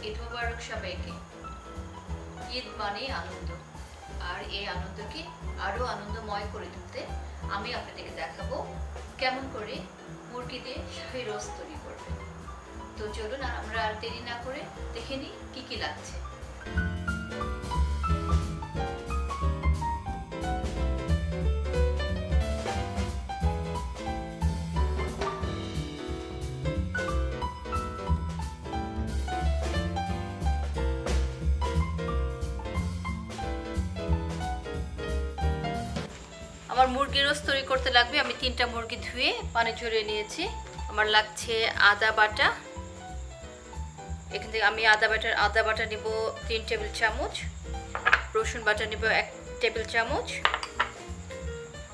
ঈদ মোবারক সবাইকে। ঈদ মানে আনন্দ, আর এই আনন্দকে আরো আনন্দময় করে তুলতে আমি আপনাদেরকে দেখাবো কেমন করে মুরগি দিয়ে শাহী রোস্ট তৈরি করবে। তো চলুন আমরা আর দেরি না করে দেখে নিই কি কি লাগছে। আমার মুরগি রোস্ট তৈরি করতে লাগবে, আমি 3টা মুরগি ধুয়ে পানি ঝরিয়ে নিয়েছি। আমার লাগছে আদা বাটা, এখান থেকে আমি আদা বাটা নিব 3 টেবিল চামচ, রসুন বাটা নিব 1 টেবিল চামচ,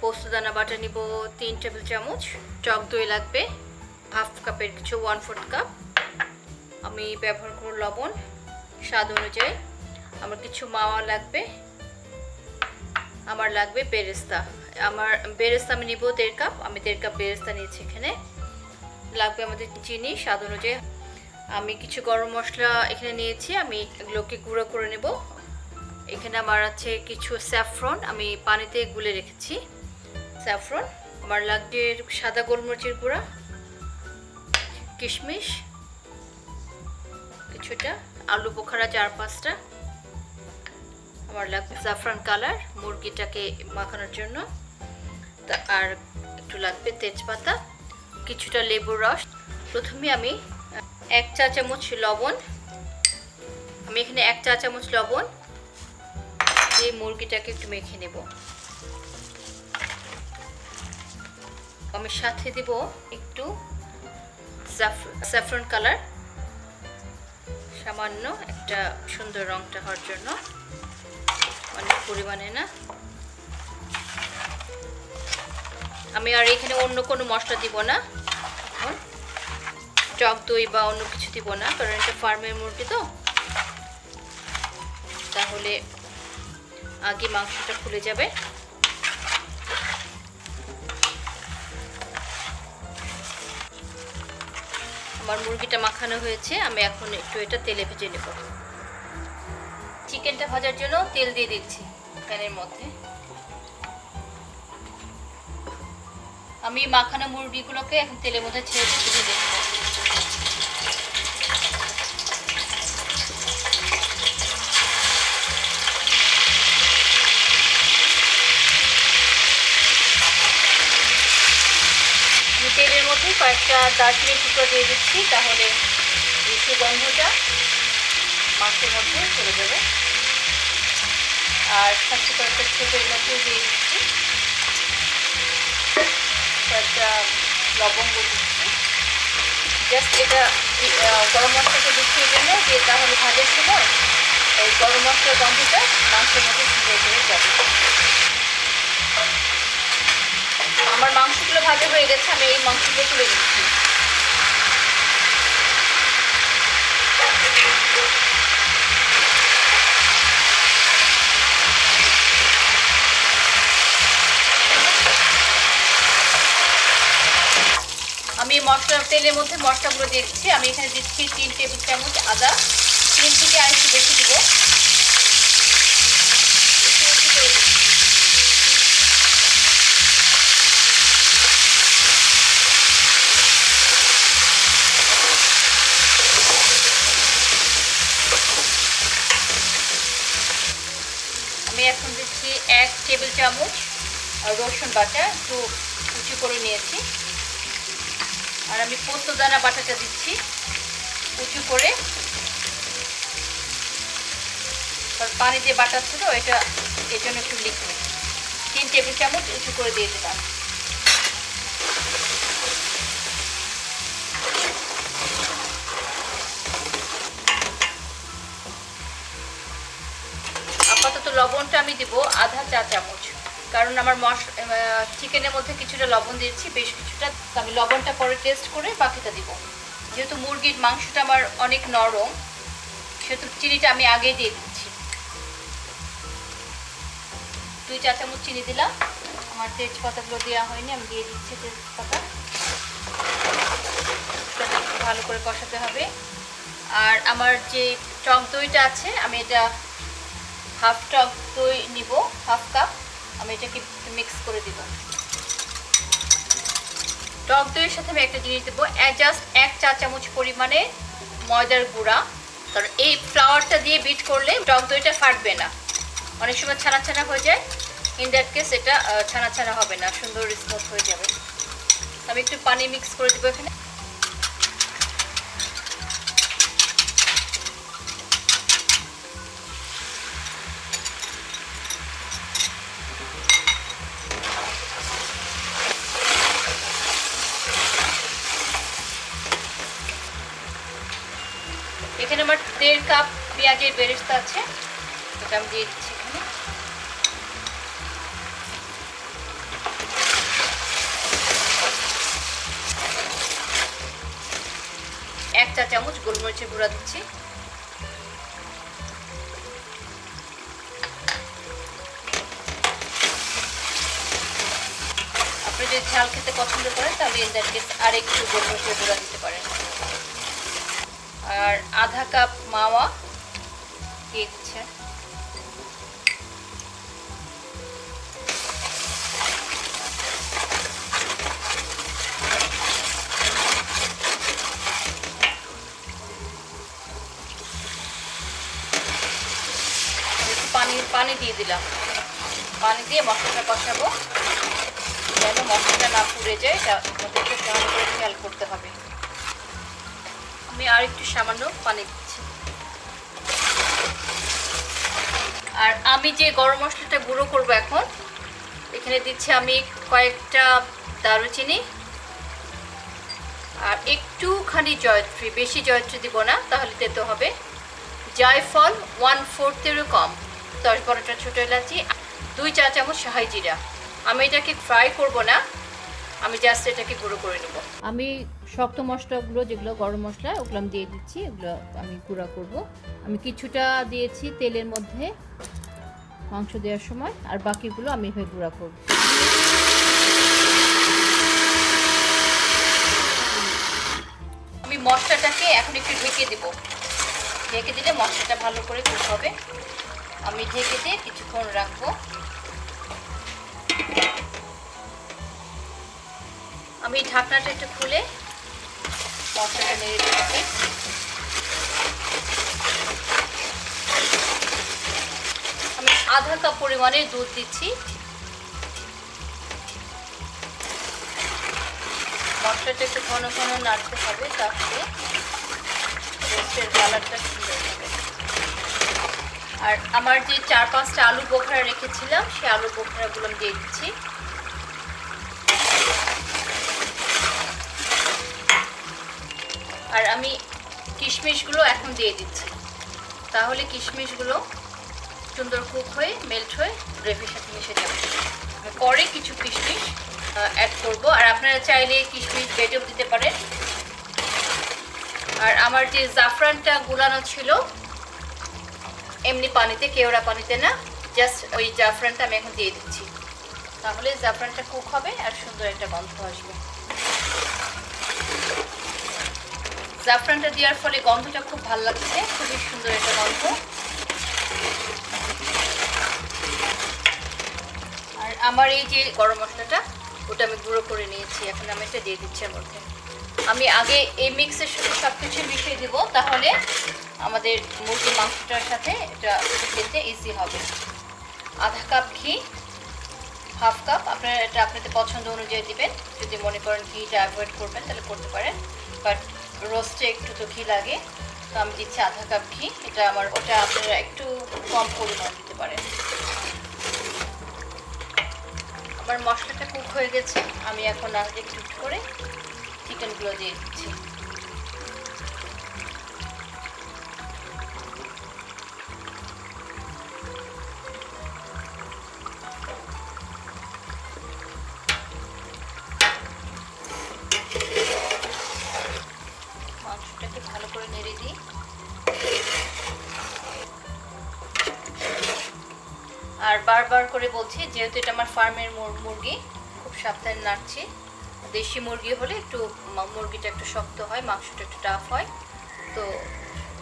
পোস্তদানা বাটা নিব 3 টেবিল চামচ, টক দই লাগবে হাফ কাপের কিছু 1/4 কাপ, আমি ব্যবহার করব লবণ স্বাদ অনুযায়ী, আমার কিছু মাওয়া লাগবে, আমার লাগবে বেরেস্তা, আমি নিব 1.5 কাপ, আমি 1.5 কাপ বেরেস্তা নিয়েছি। এখানে লাগবে আমাদের চিনি স্বাদ অনুযায়ী, আমি কিছু গরম মশলা এখানে নিয়েছি, আমি এগুলোকে গুঁড়ো করে নেব। এখানে আমার আছে কিছু স্যাফরন, আমি পানিতে গুলে রেখেছি স্যাফরন, আমার লাগবে সাদা গোলমরিচের গুঁড়া, কিশমিশ কিছুটা, আলু বোখারা 4-5টা, আমার লাগবে জাফরান কালার মুরগিটাকে মাখানোর জন্য, আর একটু লাগবে তেজপাতা, কিছুটা লেবুর রস। প্রথমে আমি 1 চা চামচ লবণ, আমি এখানে 1 চা চামচ লবণ দিয়ে মুরগিটাকে একটু মেখে নেব। আমি সাথে দেব একটু স্যাফরন কালার, সামান্য একটা সুন্দর রংটা হওয়ার জন্য, অনেক পরিমাণে না। আমি আর এখানে অন্য কোনো মশলা দিব না, এখন টক দই বা অন্য কিছু দিব না, কারণ এটা ফার্মের মুরগি তো, তাহলে আগে মাংসটা খুলে যাবে। আমার মুরগিটা মাখানো হয়েছে, আমি এখন একটু এটা তেলে ভেজে নেব। চিকেনটা ভাজার জন্য তেল দিয়ে দিচ্ছি প্যানের মধ্যে। আমি মাখানো মুরগিগুলোকে এখন তেলের মধ্যে ছেড়ে ভেজে দেখব। তেলের মধ্যে কয়েকটা দারচিনির টুকরো দিয়ে দিচ্ছি, তাহলে এই সুগন্ধটা মাংসের মধ্যে চলে যাবে। আর সাথে কয়েকটা ছোটো এলাচও দিয়ে দিচ্ছি, কয়েকটা লবঙ্গ দিচ্ছি। জাস্ট এটা গরম মশলাটা দিচ্ছি এই জন্য যে তাহলে ভাজার সময় এই গরম মশলার গন্ধটা মাংসের মধ্যে ছিঁড়ে করে যাবে। আমার মাংসগুলো ভাজা হয়ে গেছে, আমি এই মাংসগুলো তুলে দিচ্ছি। আমি তেলের মধ্যে মশলাগুলো দিচ্ছি, আমি এখানে দিচ্ছি 3 টেবিল চামচ আদা, 3 থেকে আরেকটু বেশি দিব। আমি এখন দিচ্ছি 1 টেবিল চামচ রসুন বাটা, একটু কুচি করে নিয়েছি, আর আমি পোস্তদানা বাটাটা দিচ্ছি উঁচু করে, পানি দিয়ে বাটা ছিল এটা, এর জন্য একটু লিকুইড 3 টেবিল চামচ উঁচু করে দিয়ে দিলাম। আপাতত লবণটা আমি দিব আধা চা চামচ, কারণ আমার চিকেনের মধ্যে কিছুটা লবণ দিয়েছি, বেশ কিছুটা, আমি লবণটা পরে টেস্ট করে বাকিটা দিব। যেহেতু মুরগির মাংসটা আমার অনেক নরম, সেহেতু চিনিটা আমি আগেই দিয়ে দিচ্ছি। 2 চা চামচ চিনি দিলাম, আমার তেজপাতাগুলো দেওয়া হয়নি, আমি দিয়ে দিচ্ছি তেজপাতা। ভালো করে কষাতে হবে। আর আমার যে টক দইটা আছে, আমি এটা হাফ টক দই নিব, হাফ কাপ। আমি এটাকে মিক্স করে দিব। টক দইয়ের সাথে আমি একটা জিনিস দেবো, জাস্ট 1 চা চামচ পরিমাণে ময়দার গুঁড়া। কারণ এই ফ্লাওয়ারটা দিয়ে বিট করলে টক দইটা ফাটবে না, অনেক সময় ছানা ছানা হয়ে যায়। ইন দ্যাট কেস এটা ছানা ছানা হবে না, সুন্দর স্মুথ হয়ে যাবে। আমি একটু পানি মিক্স করে দেবো এখানে। এখানে আমার 1.5 কাপ পেঁয়াজের বেরেস্তা আছে, এটা আমি দিয়ে দিচ্ছি এখানে। এক চা চামচ গোলমরিচের গুঁড়া দিচ্ছি। আপনি যদি ঝাল খেতে পছন্দ করেন তাহলে ইন দ্যাট কেস আর একটু গোলমরিচের গুঁড়া দিতে পারেন। আর আধা কাপ মাওয়া দিয়ে দিচ্ছে। পানি দিয়ে দিলাম। পানি দিয়ে মশলাটা কষাবো, যেন মশলাটা না পুড়ে যায়, এটা আমাদেরকে ভালো করে খেয়াল করতে হবে। আমি আর একটু সামান্য পানি দিচ্ছি। আর আমি যে গরম মশলাটা গুঁড়ো করব এখন, এখানে দিচ্ছি আমি কয়েকটা দারুচিনি আর একটুখানি জয়ত্রী, বেশি জয়ত্রী দিব না তাহলে দিতে হবে। জায়ফল 1/4 কম, 10-12টা ছোটো এলাচি, 2 চা চামচ শাহি জিরা। আমি এটাকে ফ্রাই করব না, আমি জাস্ট এটাকে গুঁড়ো করে নেব। আমি শক্ত মশলাগুলো যেগুলো গরম মশলা ওগুলো আমি দিয়ে দিচ্ছি, এগুলো আমি গুঁড়া করব। আমি কিছুটা দিয়েছি তেলের মধ্যে মাংস দেওয়ার সময়, আর বাকিগুলো আমি এভাবে গুঁড়া করব। আমি মশলাটাকে এখন একটু ঢেকে দেব। ঢেকে দিলে মশলাটা ভালো করে কুক হবে। আমি ঢেকে দিয়ে কিছুক্ষণ রাখবো। আমি ঢাকনাটা একটু খুলে মশলাটা নেড়ে দিচ্ছি। আমি আধা কাপ পরিমাণে দুধ দিচ্ছি। মশলাটা একটু ঘন ঘন নাড়তে হবে, তাহলে রোস্টের কালারটা সুন্দর হবে। আর আমার যে 4-5টা আলু বোখরা রেখেছিলাম, সেই আলু বোখরাগুলো আমি দিয়ে দিচ্ছি। আর আমি কিশমিশগুলো এখন দিয়ে দিচ্ছি, তাহলে কিশমিশগুলো সুন্দর কুক হয়ে মেল্ট হয়ে গ্রেভির সাথে মিশে যাবে। পরে কিছু কিশমিশ অ্যাড করব, আর আপনারা চাইলে কিশমিশ বেটেও দিতে পারেন। আর আমার যে জাফরানটা গুলানো ছিল এমনি পানিতে, কেওড়া পানিতে না, জাস্ট ওই জাফরানটা আমি এখন দিয়ে দিচ্ছি, তাহলে জাফরানটা কুক হবে আর সুন্দর একটা গন্ধ আসবে। জাফরানটা দেওয়ার ফলে গন্ধটা খুব ভালো লাগছে, খুবই সুন্দর একটা গন্ধ। আর আমার এই যে গরম মশলাটা, ওটা আমি গুঁড়ো করে নিয়েছি, এখন আমি এটা দিয়ে দিচ্ছি এর মধ্যে। আমি আগে এই মিক্সের সাথে সব কিছু মিশিয়ে দেবো, তাহলে আমাদের মুরগির মাংসটার সাথে এটা খেতে ইজি হবে। আধা কাপ ঘি, হাফ কাপ, আপনারা এটা আপনাদের পছন্দ অনুযায়ী দিবেন। যদি মনে করেন ঘিটা অ্যাভয়েড করবেন তাহলে করতে পারেন, বাট রোস্টে একটু তো ঘি লাগে, তো আমি দিচ্ছি আধা কাপ ঘি। এটা আমার, ওটা আপনারা একটু কম পরিমাণ দিতে পারেন। আমার মশলাটা কুক হয়ে গেছে, আমি এখন একটু করে চিকেনগুলো দিয়ে দিচ্ছি। মাংসটাকে ভালো করে নেড়ে দিই। আর বারবার করে বলছি, যেহেতু এটা আমার ফার্মের মুরগি, খুব সাবধানে নাড়ছি। দেশি মুরগি হলে একটু মুরগিটা একটু শক্ত হয়, মাংসটা একটু টাফ হয়, তো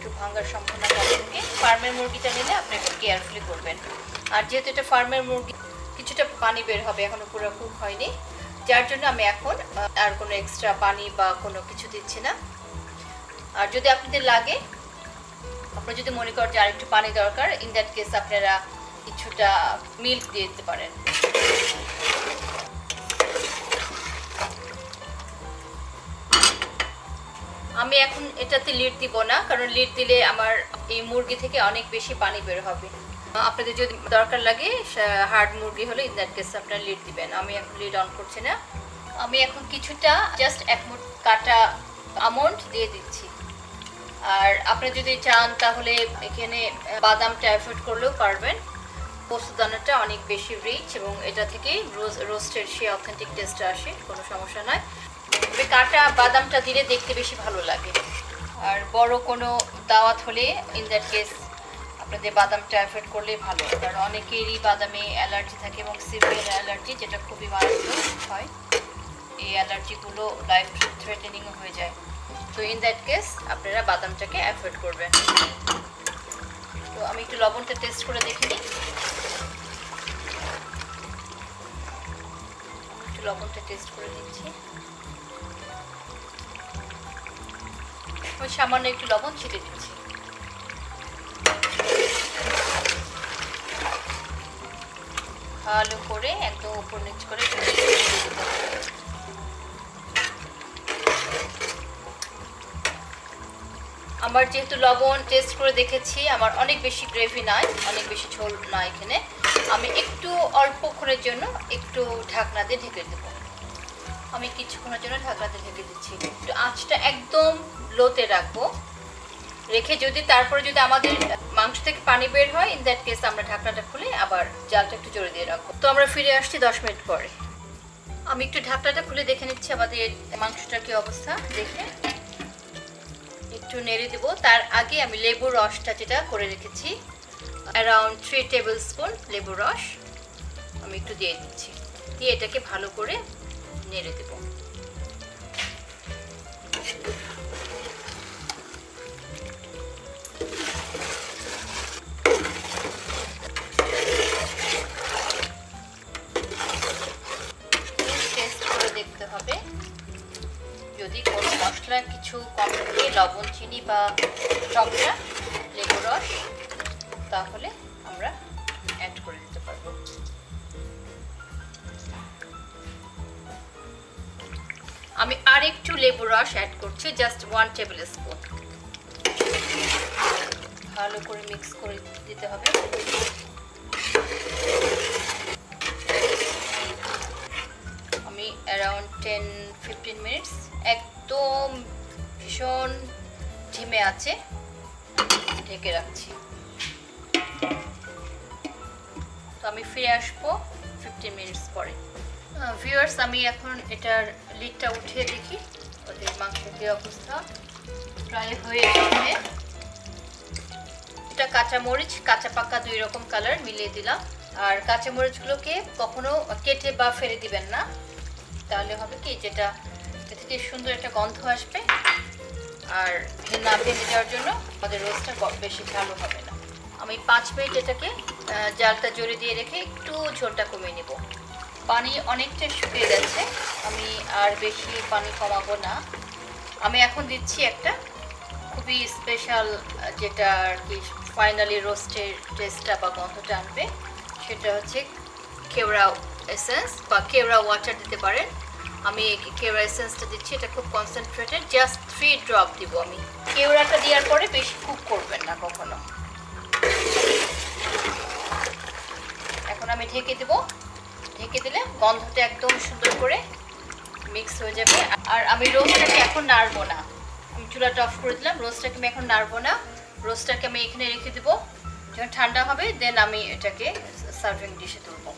একটু ভাঙার সম্ভাবনা কম থাকে। ফার্মের মুরগিটা নিলে আপনি একটু কেয়ারফুলি করবেন। আর যেহেতু এটা ফার্মের মুরগি, কিছুটা পানি বের হবে, এখনো পুরো কুক হয়নি, যার জন্য আমি এখন আর কোনো এক্সট্রা পানি বা কোনো কিছু দিচ্ছি না। আর যদি আপনাদের লাগে, আপনারা যদি মনে করেন যে আর একটু পানি দরকার, ইন দ্যাট কেস আপনারা কিছুটা মিল্ক দিয়ে দিতে পারেন। আমি এখন এটাতে লিড দিব না, কারণ লিড দিলে আমার এই মুরগি থেকে অনেক বেশি পানি বের হবে। আপনাদের যদি দরকার লাগে হার্ড মুরগি হলে ইন দ্যাট কেস আপনারা লিড দিবেন। আমি এখন লিড অন করছি না। আমি এখন কিছুটা জাস্ট 1 মুঠ কাটা আমন্ড দিয়ে দিচ্ছি। আর আপনি যদি চান তাহলে এখানে বাদামটা অ্যাড করলেও পারবেন। পোস্তদানাটা অনেক বেশি রিচ এবং এটা থেকেই রোস্টের সেই অথেন্টিক টেস্টটা আসে, কোনো সমস্যা নয়। তবে কাটা বাদামটা দিলে দেখতে বেশি ভালো লাগে। আর বড় কোনো দাওয়াত হলে ইন দ্যাট কেস আপনাদের বাদামটা অ্যাড করলে ভালো, কারণ অনেকেরই বাদামে অ্যালার্জি থাকে এবং সিভিয়ার অ্যালার্জি, যেটা খুবই মারাত্মক হয়। এই অ্যালার্জিগুলো লাইফ থ্রেটেনিংও হয়ে যায়। তো ইন দ্যাট কেস আপনারা বাদামটাকে অ্যাভয়েড করবেন। তো আমি একটু লবণটা টেস্ট করে দেখে নিই। একটু লবণটা টেস্ট করে দিচ্ছি। সামান্য একটু লবণ ছিটে দিচ্ছি। ভালো করে একদম উপর নিচ করে আমার যেহেতু লবণ টেস্ট করে দেখেছি, আমার অনেক বেশি গ্রেভি নাই, অনেক বেশি ঝোল না এখানে। আমি একটু অল্পক্ষণের জন্য একটু ঢাকনা দিয়ে ঢেকে দেবো। আমি কিছুক্ষণের জন্য ঢাকনা দিয়ে ঢেকে দিচ্ছি। একটু আঁচটা একদম লোতে রাখবো, রেখে তারপরে যদি আমাদের মাংস থেকে পানি বের হয়, ইন দ্যাট কেস আমরা ঢাকনাটা খুলে আবার জালটা একটু জোরে দিয়ে রাখবো। তো আমরা ফিরে আসছি 10 মিনিট পরে। আমি একটু ঢাকনাটা খুলে দেখে নিচ্ছি আমাদের মাংসটার কি অবস্থা। দেখে একটু নেড়ে দেবো। তার আগে আমি লেবুর রসটা যেটা করে রেখেছি, অ্যারাউন্ড 3 টেবিল স্পুন লেবুর রস আমি একটু দিয়ে দিচ্ছি। দিয়ে এটাকে ভালো করে নেড়ে দেবো। টেস্ট করে দেখতে হবে, যদি কোনো মশলা কিছু কম থাকে, লবণ, চিনি বা টকটা লেবুর রস, তাহলে আমরা অ্যাড করে দিতে পারবো। আমি আর একটু লেবুর রস অ্যাড করছি, জাস্ট 1 টেবিল স্পুন। ভালো করে মিক্স করে দিতে হবে। আমি অ্যারাউন্ড 10-15 মিনিটস একদম ভীষণ ধিমে আছে ঢেকে রাখছি। তো আমি ফিরে আসবো 15 মিনিটস পরে। ভিউয়ার্স, আমি এখন এটার লিডটা উঠিয়ে দেখি ওদের মাংসের কি অবস্থা। প্রায় হয়ে গেছে। এটা কাঁচামরিচ, কাঁচা পাকা 2 রকম কালার মিলিয়ে দিলাম। আর কাঁচামরিচগুলোকে কখনো কেটে বা ফেলে দিবেন না, তাহলে হবে কি যেটা থেকে সুন্দর একটা গন্ধ আসবে, আর না ভেঙে যাওয়ার জন্য আমাদের রোস্টটা বেশি ভালো হবে না। আমি 5 মিনিট এটাকে জালটা জোরে দিয়ে রেখে একটু ঝোলটা কমিয়ে নেব। পানি অনেকটা শুকিয়ে গেছে, আমি আর বেশি পানি কমাবো না। আমি এখন দিচ্ছি একটা খুবই স্পেশাল, যেটা আর কি ফাইনালি রোস্টের টেস্টটা বা গন্ধটা আনবে, সেটা হচ্ছে কেওড়া এসেন্স বা কেওড়া ওয়াটার দিতে পারেন। আমি কেওড়া এসেন্সটা দিচ্ছি, এটা খুব কনসেন্ট্রেটেড, জাস্ট 3 ড্রপ দিব আমি। কেওড়াটা দেওয়ার পরে বেশি কুক করবেন না কখনো। এখন আমি ঢেকে দেবো। ঢেকে দিলে গন্ধটা একদম সুন্দর করে মিক্স হয়ে যাবে। আর আমি রোস্টটাকে এখন নাড়বো না, আমি চুলাটা অফ করে দিলাম। রোস্টটাকে আমি এখন নাড়বো না, রোস্টটাকে আমি এখানে রেখে দেবো। যখন ঠান্ডা হবে দেন আমি এটাকে সার্ভিং ডিশে তুলবো।